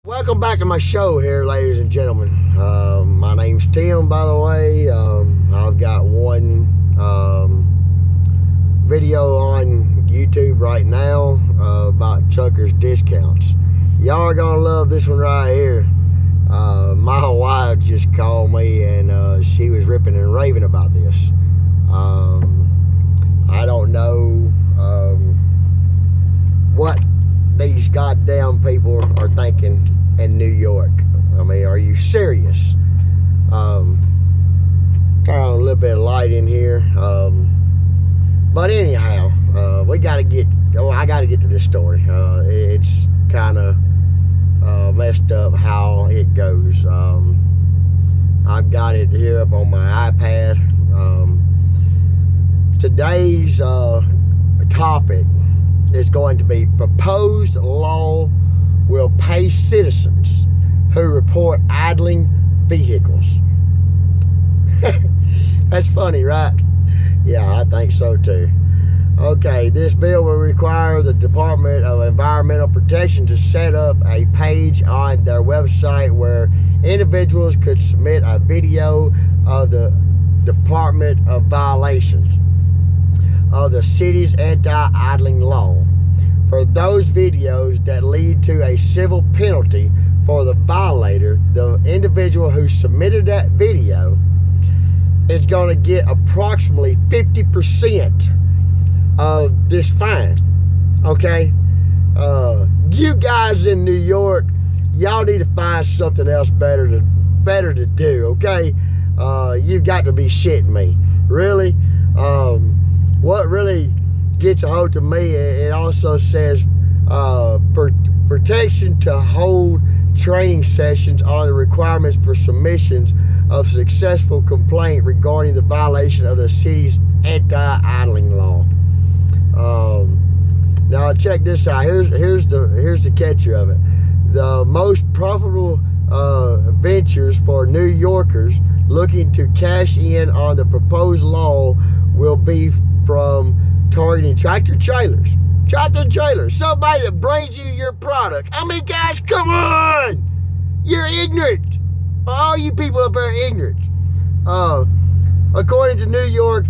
Welcome back to my show here, ladies and gentlemen. My name's Tim, by the way. I've got one video on YouTube right now about Chucker's discounts. Y'all are gonna love this one right here. My wife just called me and she was ripping and raving about this. I don't know what these goddamn people are thinking in New York. I mean, are you serious? Turn on a little bit of light in here. But anyhow, I gotta get to this story. It's kind of messed up how it goes. I've got it here up on my iPad. Today's topic is going to be proposed law will pay citizens who report idling vehicles. That's funny, right? Yeah, I think so too. Okay, this bill will require the Department of Environmental Protection to set up a page on their website where individuals could submit a video of the Department of violations of the city's anti-idling law. For those videos that lead to a civil penalty for the violator, the individual who submitted that video is going to get approximately 50% of this fine. Okay? You guys in New York, y'all need to find something else better to do, okay? You've got to be shitting me. Really? What really gets a hold to me, it also says protection to hold training sessions on the requirements for submissions of successful complaint regarding the violation of the city's anti-idling law. Now check this out. Here's the catcher of it. The most profitable ventures for New Yorkers looking to cash in on the proposed law will be from targeting tractor trailers, somebody that brings you your product. I mean, guys, come on, you're ignorant. All you people up there are ignorant. According to New York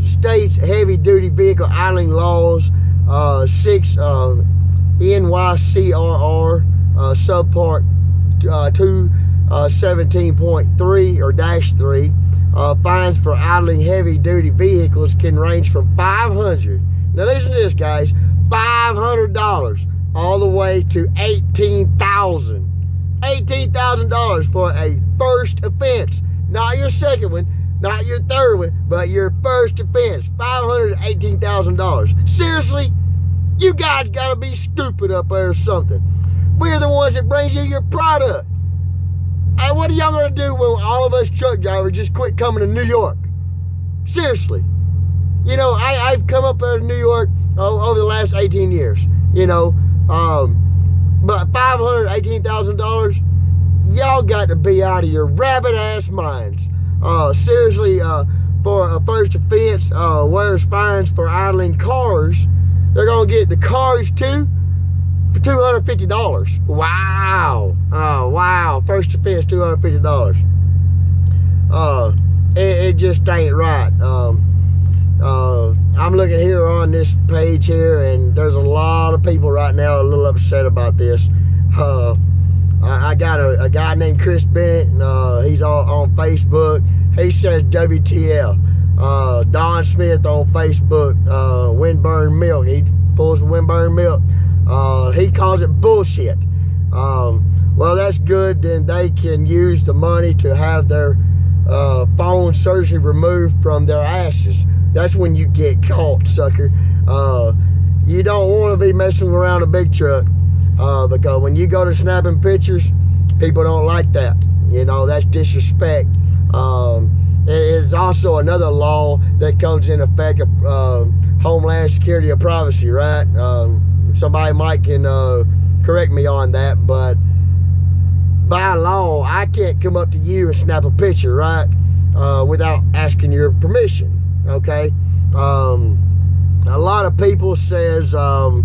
State's heavy-duty vehicle idling laws, 6 NYCRR subpart 217.3 or -3. Fines for idling heavy-duty vehicles can range from $500. Now listen to this, guys. $500 all the way to $18,000. $18,000 for a first offense. Not your second one, not your third one, but your first offense. $500 to $18,000. Seriously? You guys gotta be stupid up there or something. We're the ones that brings you your product. Hey, what are y'all gonna do when all of us truck drivers just quit coming to New York? Seriously. You know, I've come up there to New York over the last 18 years, you know. But $500, $18,000, y'all got to be out of your rabbit ass minds. Seriously, for a first offense, where's fines for idling cars? They're gonna get the cars too for $250. Wow. Oh, wow. First offense, $250. It just ain't right. I'm looking here on this page here, and there's a lot of people right now a little upset about this. I got a guy named Chris Bennett, he's on Facebook. He says WTF. Don Smith on Facebook, Windburn Milk. He pulls the Windburn Milk. He calls it bullshit. Well, that's good. Then they can use the money to have their phone surgery removed from their asses. That's when you get caught, sucker. You don't want to be messing around a big truck because when you go to snapping pictures, people don't like that. You know, that's disrespect. It's also another law that comes in effect of Homeland Security of privacy, right? Somebody might can correct me on that, but by law, I can't come up to you and snap a picture, right? Without asking your permission, okay? A lot of people says that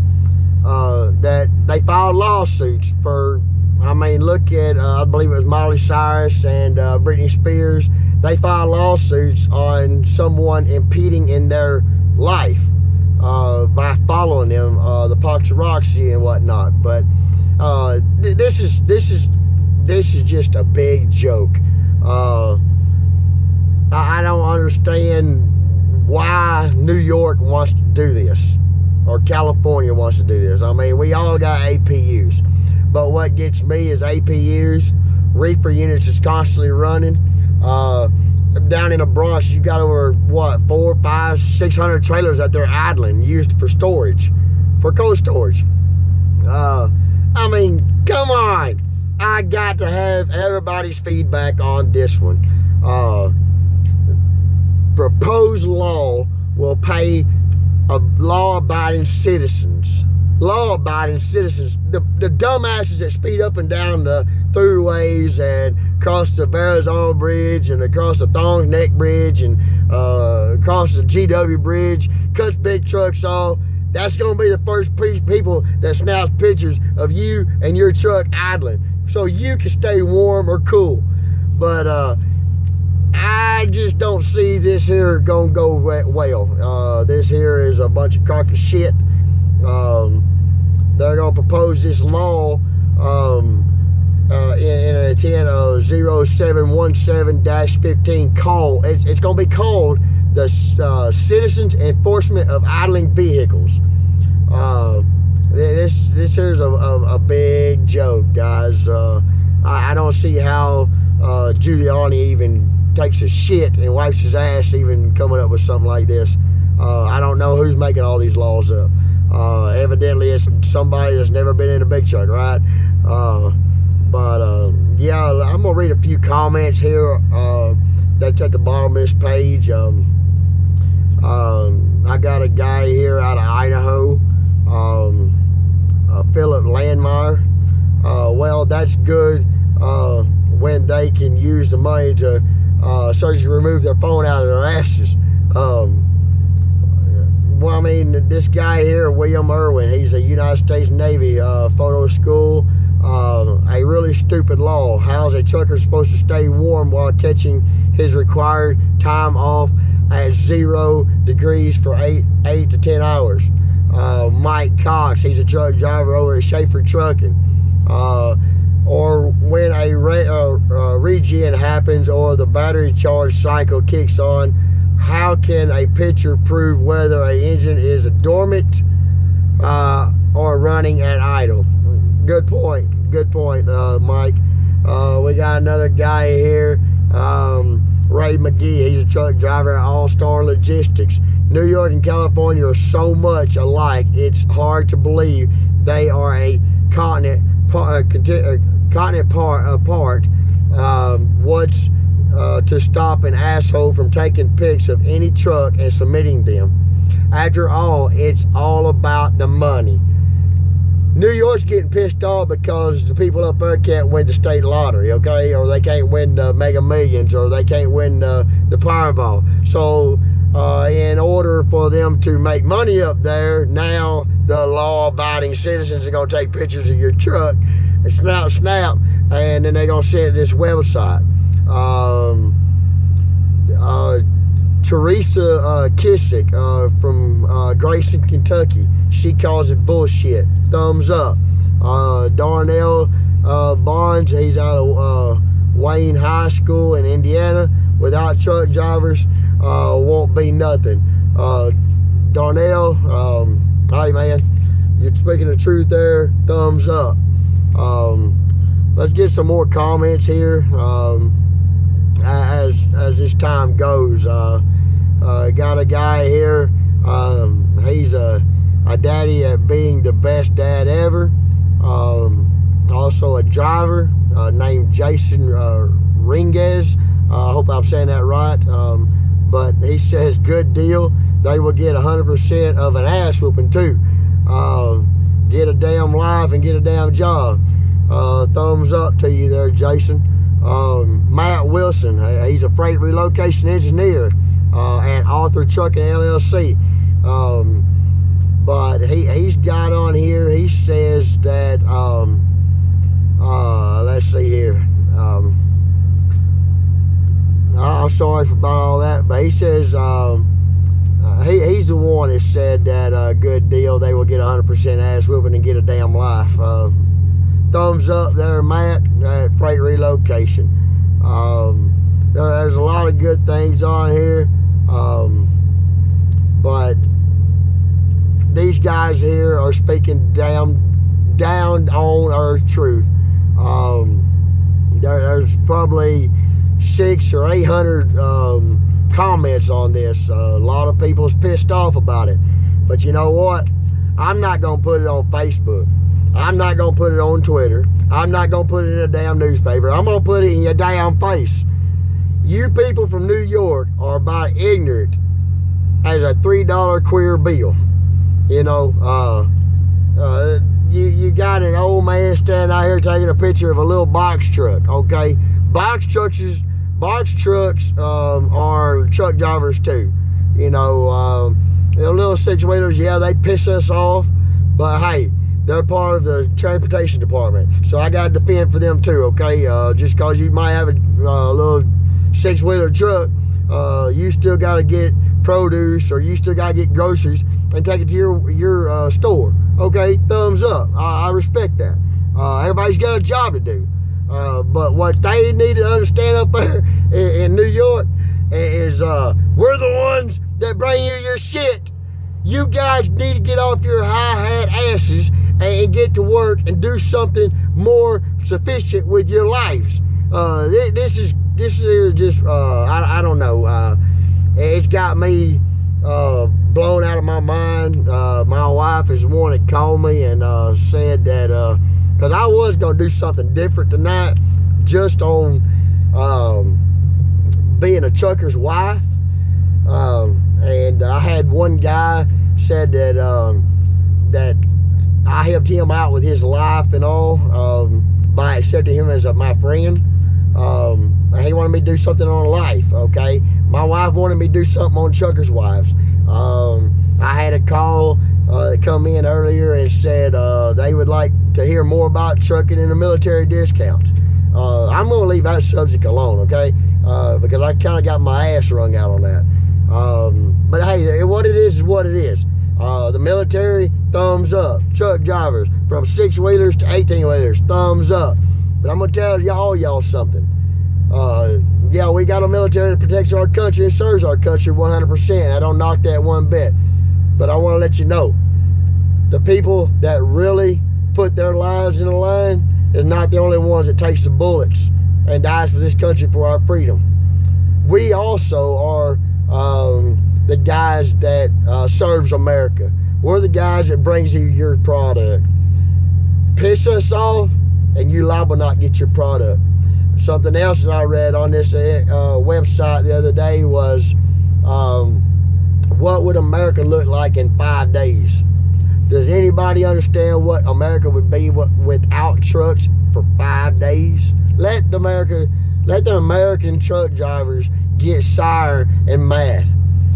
they filed lawsuits for, I mean, look at, I believe it was Miley Cyrus and Britney Spears. They filed lawsuits on someone impeding in their life by following them, the paparazzi and whatnot. But this is just a big joke. I don't understand why New York wants to do this, or California wants to do this. I mean, we all got APUs, but what gets me is APUs, reefer units is constantly running. Down in the Bronx, you got over, 400, 500, 600 trailers out there idling, used for storage, for cold storage. I mean, come on. I got to have everybody's feedback on this one. Proposed law will pay law-abiding citizens. Law-abiding citizens, the dumbasses that speed up and down the throughways and across the Verrazano Bridge and across the Thongs Neck Bridge and across the GW Bridge, cuts big trucks off. That's going to be the first people that snaps pictures of you and your truck idling, so you can stay warm or cool. But I just don't see this here gonna go well. This here is a bunch of crock of shit. They're gonna propose this law in an intent of 0717-15 call. It's gonna be called the Citizens Enforcement of Idling Vehicles. This here's a big joke, guys. I don't see how Giuliani even takes a shit and wipes his ass even coming up with something like this. I don't know who's making all these laws up. Evidently it's somebody that's never been in a big truck, right? Yeah, I'm gonna read a few comments here that's at the bottom of this page. I got a guy here out of Idaho, Philip Landmeyer. Well, that's good when they can use the money to surgically remove their phone out of their asses. Well, I mean, this guy here, William Irwin, he's a United States Navy photo school. A really stupid law. How's a trucker supposed to stay warm while catching his required time off at 0 degrees for 8 to 10 hours? Mike Cox, he's a truck driver over at Schaefer Trucking. Or when a regen happens or the battery charge cycle kicks on, how can a picture prove whether an engine is dormant or running at idle? Good point, Mike. We got another guy here, Ray McGee. He's a truck driver at All Star Logistics. New York and California are so much alike, it's hard to believe they are a continent apart. What's to stop an asshole from taking pics of any truck and submitting them? After all, it's all about the money. New York's getting pissed off because the people up there can't win the state lottery, okay? Or they can't win the Mega Millions, or they can't win the Powerball. So in order for them to make money up there, now the law-abiding citizens are going to take pictures of your truck and snap, and then they're going to send it to this website. Teresa Kissick from Grayson, Kentucky, she calls it bullshit. Thumbs up. Darnell Bonds, he's out of Wayne High School in Indiana. Without truck drivers, won't be nothing. Darnell, hey man, you're speaking the truth there. Thumbs up. Let's get some more comments here as this time goes. Got a guy here. He's a daddy at being the best dad ever. Also a driver named Jason Ringuez. I hope I'm saying that right. But he says, good deal. They will get 100% of an ass whooping too. Get a damn life and get a damn job. Thumbs up to you there, Jason. Matt Wilson, he's a freight relocation engineer at Arthur Trucking LLC. But he's got on here, he says that, let's see here. I'm sorry about all that, but he says he's the one that said that good deal. They will get 100% ass whooping and get a damn life. Thumbs up there, Matt, at Freight Relocation. There's a lot of good things on here, but these guys here are speaking down on earth truth. There's probably 600 or 800 comments on this. A lot of people's pissed off about it, but you know what? I'm not gonna put it on Facebook. I'm not gonna put it on Twitter. I'm not gonna put it in a damn newspaper. I'm gonna put it in your damn face. You people from New York are about ignorant as a $3 queer bill. You know, you got an old man standing out here taking a picture of a little box truck. Okay, box trucks are truck drivers too. You know, the little six-wheelers, yeah, they piss us off, but hey, they're part of the transportation department, so I got to defend for them too. Okay, just because you might have a little six-wheeler truck, you still got to get produce, or you still got to get groceries and take it to your store. Okay, thumbs up. I respect that. Everybody's got a job to do. But what they need to understand up there in New York is we're the ones that bring you your shit. You guys need to get off your high-hat asses and get to work and do something more sufficient with your lives. This is just I don't know. It's got me blown out of my mind. My wife is the one that called me and said that because I was gonna do something different tonight, just on being a trucker's wife. And I had one guy said that that I helped him out with his life and all by accepting him as my friend. He wanted me to do something on life. Okay, my wife wanted me to do something on truckers' wives. I had a call that come in earlier and said they would like to hear more about trucking and the military discounts. I'm going to leave that subject alone, okay? Because I kind of got my ass wrung out on that. But hey, what it is what it is. The military, thumbs up. Truck drivers, from 6-wheelers to 18-wheelers, thumbs up. But I'm going to tell y'all something. Yeah, we got a military that protects our country and serves our country 100%. I don't knock that one bit. But I want to let you know, the people that really put their lives in the line is not the only ones that takes the bullets and dies for this country for our freedom. We also are the guys that serves America. We're the guys that brings you your product. Piss us off and you liable not get your product. Something else that I read on this website the other day was what would America look like in 5 days? Does anybody understand what America would be without trucks for 5 days? Let the American truck drivers get sour and mad.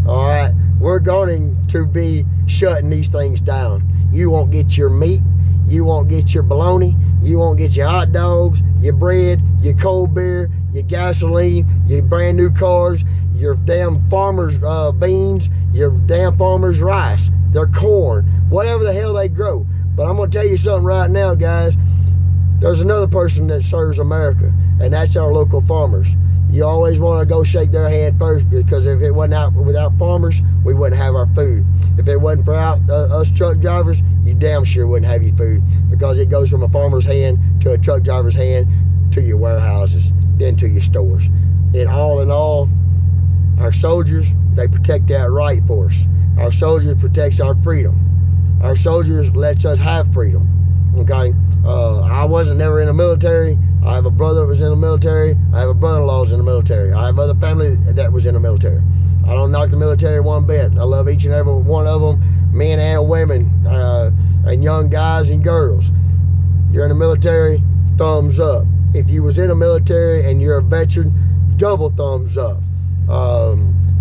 All right, we're going to be shutting these things down. You won't get your meat. You won't get your bologna. You won't get your hot dogs, your bread, your cold beer, your gasoline, your brand new cars, your damn farmers' beans, your damn farmers' rice, their corn, whatever the hell they grow. But I'm going to tell you something right now, guys. There's another person that serves America, and that's our local farmers. You always want to go shake their hand first, because if it wasn't out without farmers, we wouldn't have our food. If it wasn't for us truck drivers, you damn sure wouldn't have your food, because it goes from a farmer's hand to a truck driver's hand to your warehouses, then to your stores. And all in all, our soldiers, they protect that right for us. Our soldiers protects our freedom. Our soldiers lets us have freedom. Okay, I wasn't never in the military. I have a brother that was in the military. I have a brother-in-law who's in the military. I have other family that was in the military. I don't knock the military one bit. I love each and every one of them, men and women, and young guys and girls. You're in the military, thumbs up. If you was in the military and you're a veteran, double thumbs up.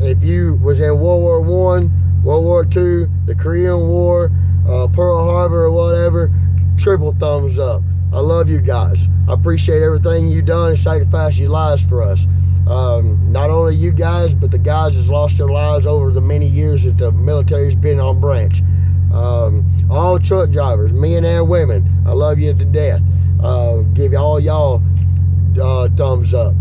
If you was in World War I, World War II, the Korean War, Pearl Harbor or whatever, triple thumbs up. I love you guys. I appreciate everything you've done and sacrificed your lives for us. Not only you guys, but the guys that's lost their lives over the many years that the military's been on branch. All truck drivers, men and women, I love you to death. Give all y'all thumbs up.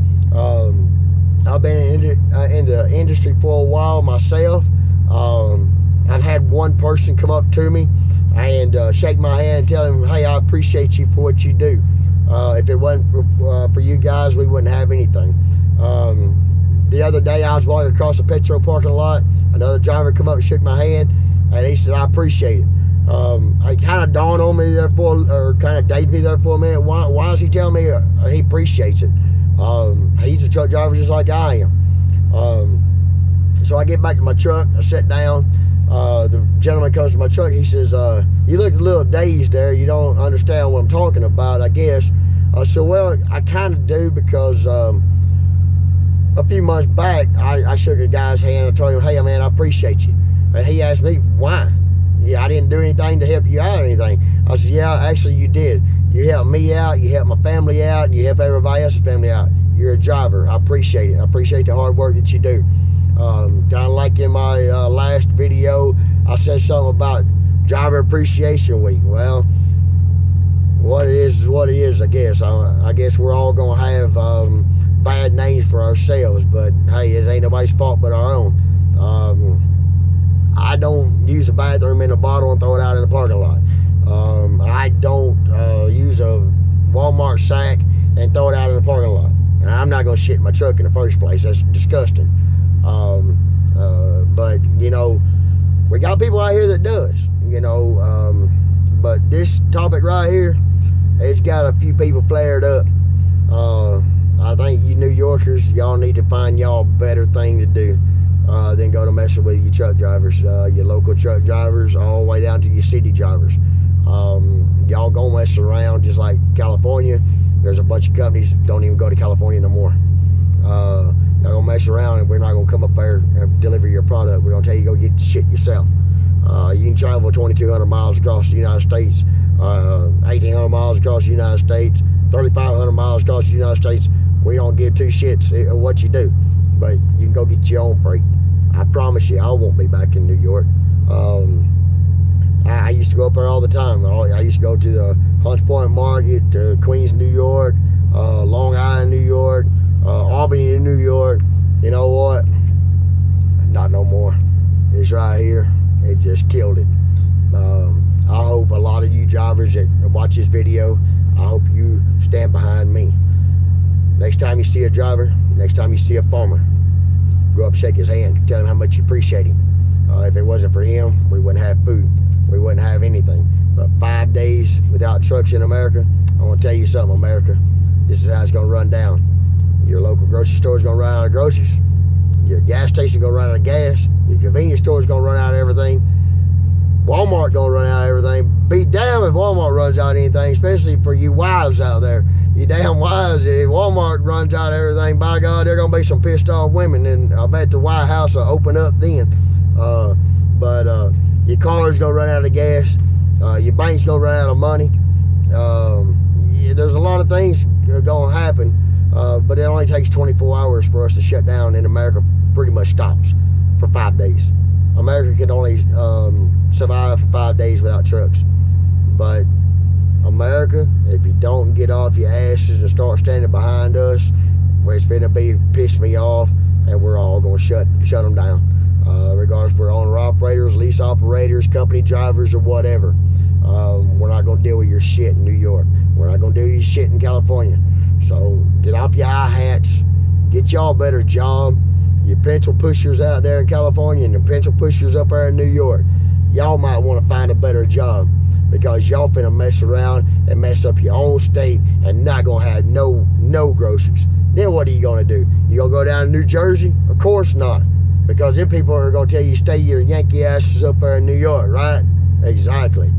I've been in the industry for a while myself. I've had one person come up to me and shake my hand and tell him, hey, I appreciate you for what you do. If it wasn't for you guys, we wouldn't have anything. The other day I was walking across the Petro parking lot. Another driver come up and shook my hand, and he said, I appreciate it. It kind of dawned on me there or kind of dazed me there for a minute. Why is he telling me he appreciates it? He's a truck driver just like I am. So I get back to my truck, I sit down. The gentleman comes to my truck. He says, you look a little dazed there. You don't understand what I'm talking about, I guess. I said, well, I kind of do, because a few months back, I shook a guy's hand and told him, hey, man, I appreciate you. And he asked me, why? Yeah, I didn't do anything to help you out or anything. I said, yeah, actually you did. You helped me out, you helped my family out, and you helped everybody else's family out. You're a driver. I appreciate it. I appreciate the hard work that you do. Kind of like in my last video, I said something about Driver Appreciation Week. Well, what it is what it is, I guess. I guess we're all going to have bad names for ourselves, but hey, it ain't nobody's fault but our own. I don't use a bathroom in a bottle and throw it out in the parking lot. I don't use a Walmart sack and throw it out in the parking lot. And I'm not going to shit in my truck in the first place. That's disgusting. But, you know, we got people out here that does, you know. But this topic right here, it's got a few people flared up. I think you New Yorkers, y'all need to find y'all a better thing to do than go to messing with your truck drivers, your local truck drivers, all the way down to your city drivers. Y'all gonna mess around just like California. There's a bunch of companies that don't even go to California no more. Y'all gonna mess around, and we're not gonna come up there and deliver your product. We're gonna tell you go get shit yourself. You can travel 2,200 miles across the United States, 1,800 miles across the United States, 3,500 miles across the United States. We don't give two shits what you do, but you can go get your own freight. I promise you, I won't be back in New York. I used to go up there all the time. I used to go to the Hunts Point Market, to Queens, New York, Long Island, New York, Albany, New York. You know what? Not no more. It's right here. It just killed it. I hope a lot of you drivers that watch this video, I hope you stand behind me. Next time you see a driver, next time you see a farmer, go up, shake his hand, tell him how much you appreciate him. If it wasn't for him, we wouldn't have food. We wouldn't have anything. But 5 days without trucks in America, I want to tell you something, America. This is how it's going to run down. Your local grocery store is going to run out of groceries. Your gas station is going to run out of gas. Your convenience store is going to run out of everything. Walmart going to run out of everything. Be damn if Walmart runs out of anything, especially for you wives out there. You damn wives, if Walmart runs out of everything, by God, there are going to be some pissed off women, and I bet the White House will open up then. But your car's going to run out of gas. Your bank's going to run out of money. There's a lot of things going to happen, but it only takes 24 hours for us to shut down, and America pretty much stops for 5 days. America can only survive for 5 days without trucks. But America, if you don't get off your asses and start standing behind us, well, it's finna be piss me off, and we're all gonna shut them down. Regardless if we're owner operators, lease operators, company drivers, or whatever. We're not gonna deal with your shit in New York. We're not gonna deal with your shit in California. So get off your high hats, get y'all a better job. Your pencil pushers out there in California and the pencil pushers up there in New York, y'all might want to find a better job, because y'all finna mess around and mess up your own state and not gonna have no groceries. Then what are you gonna do? You gonna go down to New Jersey? Of course not, because them people are gonna tell you stay your Yankee asses up there in New York, right? Exactly.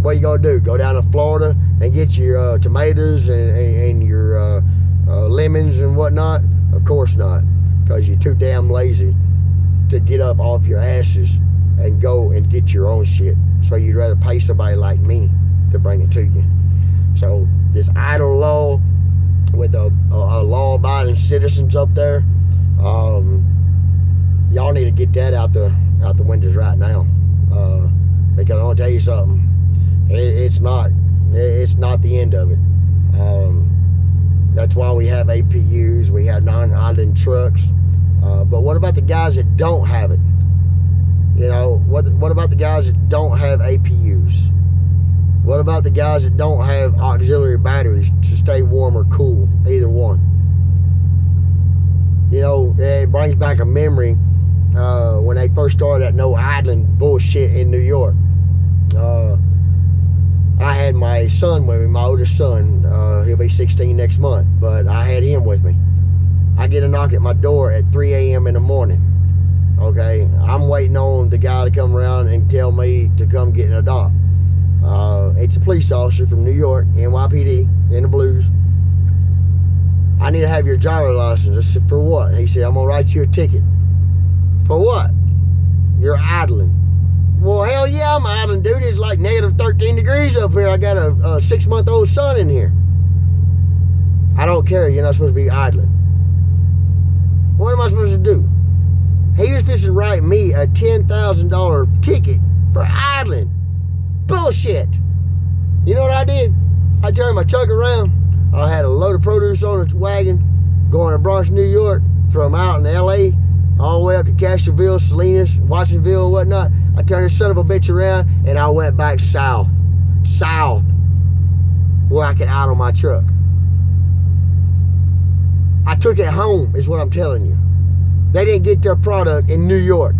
What are you gonna do? Go down to Florida and get your tomatoes and your lemons and whatnot? Of course not, because you're too damn lazy to get up off your asses and go and get your own shit. So you'd rather pay somebody like me to bring it to you. So this idle law with a law-abiding citizens up there. Y'all need to get that out the windows right now, because I'm gonna tell you something. It's not the end of it. That's why we have APUs. We have non-idling trucks. But what about the guys that don't have it? You know, what about the guys that don't have APUs? What about the guys that don't have auxiliary batteries to stay warm or cool? Either one. You know, it brings back a memory when they first started that no idling bullshit in New York. I had my son with me, my oldest son. He'll be 16 next month, but I had him with me. I get a knock at my door at 3 a.m. in the morning. Okay, I'm waiting on the guy to come around and tell me to come get an adopt. It's a police officer from New York, NYPD, in the blues. I need to have your driver license. I said, for what? He said, I'm going to write you a ticket. For what? You're idling. Well, hell yeah, I'm idling, dude. It's like negative 13 degrees up here. I got a 6-month-old son in here. I don't care. You're not supposed to be idling. What am I supposed to do? He was supposed to write me a $10,000 ticket for idling. Bullshit. You know what I did? I turned my truck around. I had a load of produce on the wagon going to Bronx, New York, from out in LA all the way up to Castroville, Salinas, Watsonville, and whatnot. I turned this son of a bitch around and I went back south, where I could idle my truck. I took it home, is what I'm telling you. They didn't get their product in New York.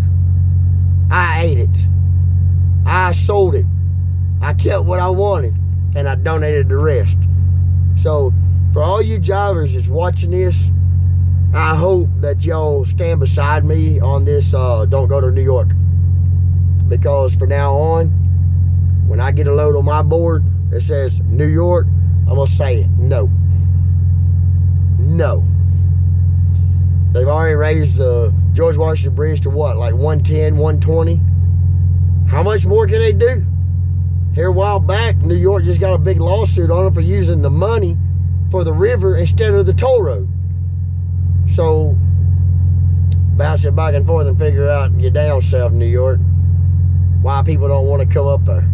I ate it. I sold it. I kept what I wanted, and I donated the rest. So, for all you drivers that's watching this, I hope that y'all stand beside me on this don't go to New York. Because from now on, when I get a load on my board that says New York, I'm going to say it. No. No. They've already raised the George Washington Bridge to what, like 110, 120? How much more can they do? Here a while back, New York just got a big lawsuit on them for using the money for the river instead of the toll road. So, bounce it back and forth and figure out your damn self, New York, why people don't want to come up there.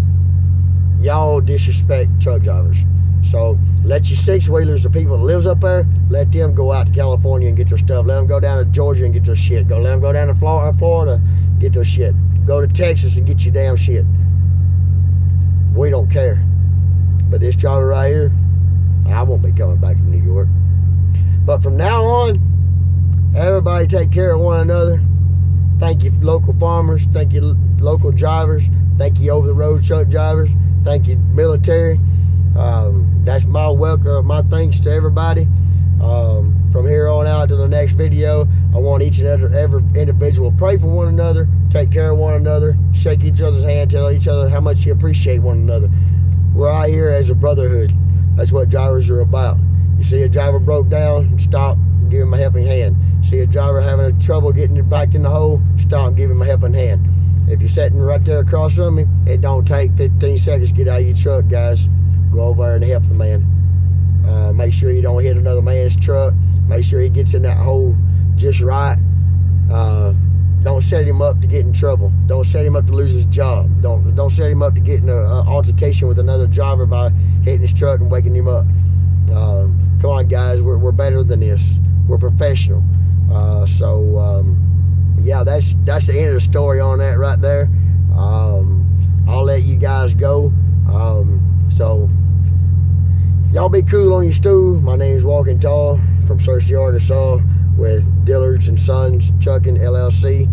Y'all disrespect truck drivers. So, let your six-wheelers, the people that lives up there, let them go out to California and get their stuff. Let them go down to Georgia and get their shit. Let them go down to Florida, get their shit. Go to Texas and get your damn shit. We don't care. But this driver right here, I won't be coming back to New York. But from now on, everybody take care of one another. Thank you, local farmers. Thank you, local drivers. Thank you, over-the-road truck drivers. Thank you, military. That's my welcome, my thanks to everybody. From here on out to the next video, I want each and every individual pray for one another, take care of one another, shake each other's hand, tell each other how much you appreciate one another. We're out here as a brotherhood. That's what drivers are about. You see a driver broke down, stop, give him a helping hand. See a driver having trouble getting back in the hole, stop, give him a helping hand. If you're sitting right there across from me, it don't take 15 seconds to get out of your truck, guys. Go over there and help the man. Make sure you don't hit another man's truck. Make sure he gets in that hole just right. Don't set him up to get in trouble. Don't set him up to lose his job. Don't set him up to get in an altercation with another driver by hitting his truck and waking him up. Come on, guys. We're better than this. We're professional. Yeah, that's the end of the story on that right there. I'll let you guys go. So y'all be cool on your stool. My name is Walking Tall from Searcy, Arkansas, with Dillard's and Sons Trucking LLC.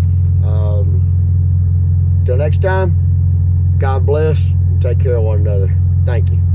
Till next time, God bless and take care of one another. Thank you.